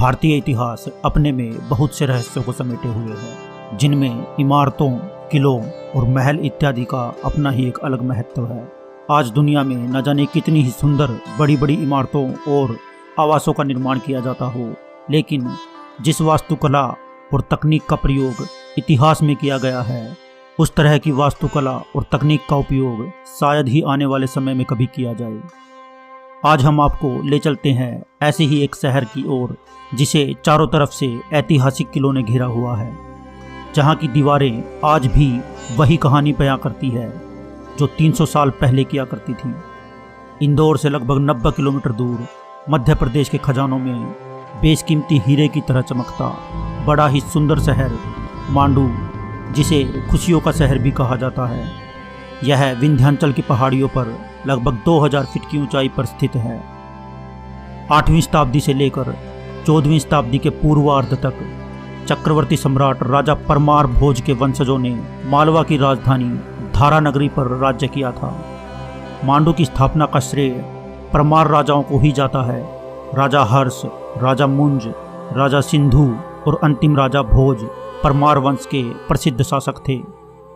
भारतीय इतिहास अपने में बहुत से रहस्यों को समेटे हुए है, जिनमें इमारतों, किलों और महल इत्यादि का अपना ही एक अलग महत्व है। आज दुनिया में न जाने कितनी ही सुंदर बड़ी बड़ी इमारतों और आवासों का निर्माण किया जाता हो, लेकिन जिस वास्तुकला और तकनीक का प्रयोग इतिहास में किया गया है, उस तरह की वास्तुकला और तकनीक का उपयोग शायद ही आने वाले समय में कभी किया जाए। आज हम आपको ले चलते हैं ऐसे ही एक शहर की ओर, जिसे चारों तरफ से ऐतिहासिक किलों ने घेरा हुआ है, जहां की दीवारें आज भी वही कहानी बयां करती है जो 300 साल पहले किया करती थी। इंदौर से लगभग 90 किलोमीटर दूर मध्य प्रदेश के खजानों में बेशकीमती हीरे की तरह चमकता बड़ा ही सुंदर शहर मांडू, जिसे खुशियों का शहर भी कहा जाता है, यह विंध्याचल की पहाड़ियों पर लगभग 2000 फीट की ऊंचाई पर स्थित है। 8वीं शताब्दी से लेकर 14वीं शताब्दी के पूर्वार्ध तक चक्रवर्ती सम्राट राजा परमार भोज के वंशजों ने मालवा की राजधानी धारा नगरी पर राज्य किया था। मांडू की स्थापना का श्रेय परमार राजाओं को ही जाता है। राजा हर्ष, राजा मुंज, राजा सिंधु और अंतिम राजा भोज परमार वंश के प्रसिद्ध शासक थे,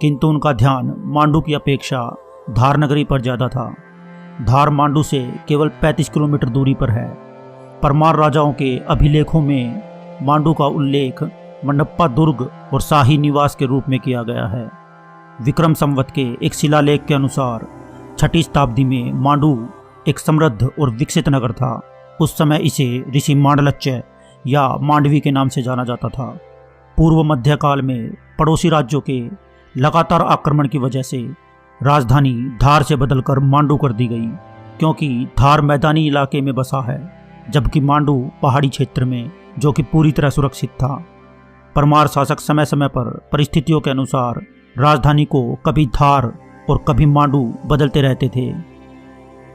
किंतु उनका ध्यान मांडू की अपेक्षा धार नगरी पर ज़्यादा था। धार मांडू से केवल 35 किलोमीटर दूरी पर है। परमार राजाओं के अभिलेखों में मांडू का उल्लेख मंडप्पा दुर्ग और शाही निवास के रूप में किया गया है। विक्रम संवत के एक शिलालेख के अनुसार 6ठी शताब्दी में मांडू एक समृद्ध और विकसित नगर था। उस समय इसे ऋषि मांडलच्य या मांडवी के नाम से जाना जाता था। पूर्व मध्यकाल में पड़ोसी राज्यों के लगातार आक्रमण की वजह से राजधानी धार से बदलकर मांडू कर दी गई, क्योंकि धार मैदानी इलाके में बसा है, जबकि मांडू पहाड़ी क्षेत्र में, जो कि पूरी तरह सुरक्षित था। परमार शासक समय समय पर परिस्थितियों के अनुसार राजधानी को कभी धार और कभी मांडू बदलते रहते थे।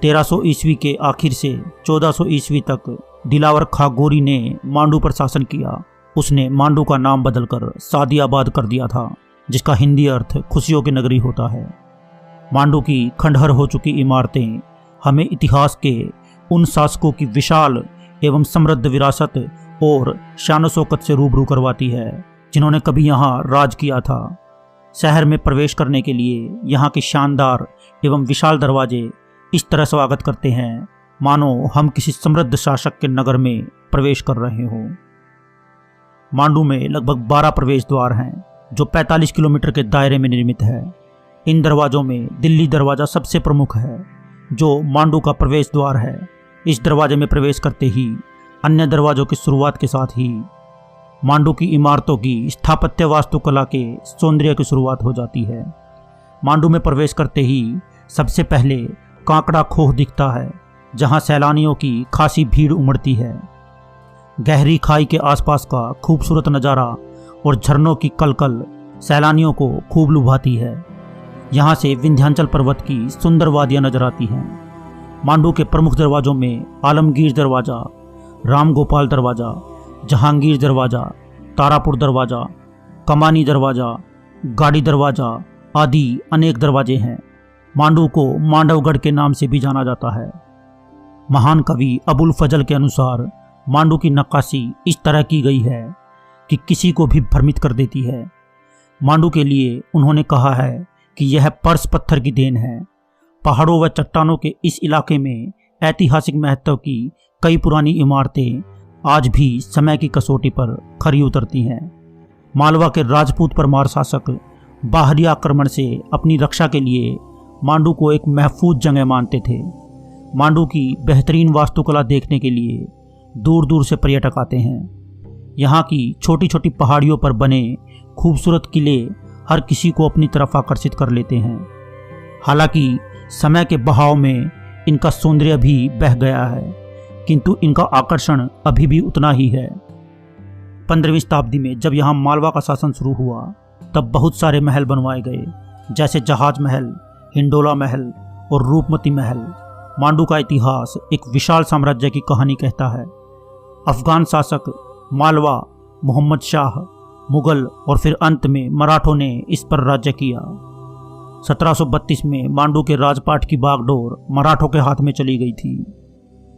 1300 ईस्वी के आखिर से 1400 ईस्वी तक दिलावर खां गोरी ने मांडू पर शासन किया। उसने मांडू का नाम बदलकर सादियाबाद कर दिया था, जिसका हिंदी अर्थ खुशियों की नगरी होता है। मांडू की खंडहर हो चुकी इमारतें हमें इतिहास के उन शासकों की विशाल एवं समृद्ध विरासत और शान शौकत से रूबरू करवाती है, जिन्होंने कभी यहाँ राज किया था। शहर में प्रवेश करने के लिए यहाँ के शानदार एवं विशाल दरवाजे इस तरह स्वागत करते हैं मानो हम किसी समृद्ध शासक के नगर में प्रवेश कर रहे हों। मांडू में लगभग 12 प्रवेश द्वार हैं, जो 45 किलोमीटर के दायरे में निर्मित है। इन दरवाजों में दिल्ली दरवाज़ा सबसे प्रमुख है, जो मांडू का प्रवेश द्वार है। इस दरवाजे में प्रवेश करते ही अन्य दरवाजों की शुरुआत के साथ ही मांडू की इमारतों की स्थापत्य वास्तुकला के सौंदर्य की शुरुआत हो जाती है। मांडू में प्रवेश करते ही सबसे पहले कांकड़ा खोह दिखता है, जहां सैलानियों की खासी भीड़ उमड़ती है। गहरी खाई के आसपास का खूबसूरत नज़ारा और झरनों की कलकल सैलानियों को खूब लुभाती है। यहाँ से विंध्याचल पर्वत की सुंदर वादियाँ नजर आती हैं। मांडू के प्रमुख दरवाज़ों में आलमगीर दरवाज़ा, रामगोपाल दरवाज़ा, जहांगीर दरवाज़ा, तारापुर दरवाज़ा, कमानी दरवाज़ा, गाड़ी दरवाज़ा आदि अनेक दरवाजे हैं। मांडू को मांडवगढ़ के नाम से भी जाना जाता है। महान कवि अबुल फजल के अनुसार मांडू की नक्काशी इस तरह की गई है कि किसी को भी भ्रमित कर देती है। मांडू के लिए उन्होंने कहा है कि यह पर्स पत्थर की देन है। पहाड़ों व चट्टानों के इस इलाके में ऐतिहासिक महत्व की कई पुरानी इमारतें आज भी समय की कसौटी पर खरी उतरती हैं। मालवा के राजपूत परमार शासक बाहरी आक्रमण से अपनी रक्षा के लिए मांडू को एक महफूज जगह मानते थे। मांडू की बेहतरीन वास्तुकला देखने के लिए दूर दूर से पर्यटक आते हैं। यहाँ की छोटी छोटी पहाड़ियों पर बने खूबसूरत किले हर किसी को अपनी तरफ आकर्षित कर लेते हैं। हालांकि समय के बहाव में इनका सौंदर्य भी बह गया है, किंतु इनका आकर्षण अभी भी उतना ही है। 15वीं शताब्दी में जब यहाँ मालवा का शासन शुरू हुआ, तब बहुत सारे महल बनवाए गए, जैसे जहाज महल, हिंडोला महल और रूपमती महल। मांडू का इतिहास एक विशाल साम्राज्य की कहानी कहता है। अफगान शासक मालवा, मोहम्मद शाह, मुगल और फिर अंत में मराठों ने इस पर राज्य किया। 1732 में मांडू के राजपाट की बागडोर मराठों के हाथ में चली गई थी।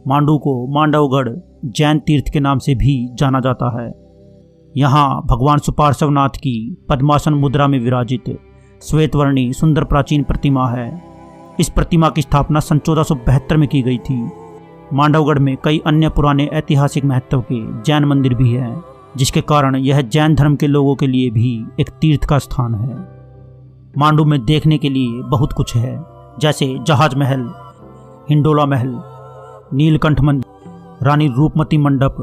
मांडू को मांडवगढ़ जैन तीर्थ के नाम से भी जाना जाता है। यहाँ भगवान सुपार्श्वनाथ की पद्मासन मुद्रा में विराजित श्वेतवर्णी सुंदर प्राचीन प्रतिमा है। इस प्रतिमा की स्थापना सन 1472 में की गई थी। मांडवगढ़ में कई अन्य पुराने ऐतिहासिक महत्व के जैन मंदिर भी हैं, जिसके कारण यह जैन धर्म के लोगों के लिए भी एक तीर्थ का स्थान है। मांडू में देखने के लिए बहुत कुछ है, जैसे जहाज महल, हिंडोला महल, नीलकंठ मंदिर, रानी रूपमती मंडप,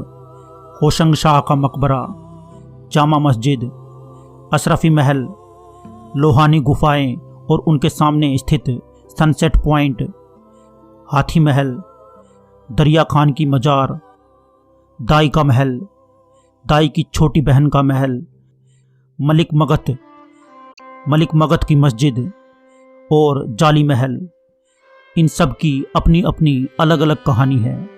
होशंग शाह का मकबरा, जामा मस्जिद, अशरफी महल, लोहानी गुफाएं और उनके सामने स्थित सनसेट पॉइंट, हाथी महल, दरिया खान की मजार, दाई का महल, दाई की छोटी बहन का महल, मलिक मगध की मस्जिद और जाली महल। इन सब की अपनी अपनी अलग अलग कहानी है।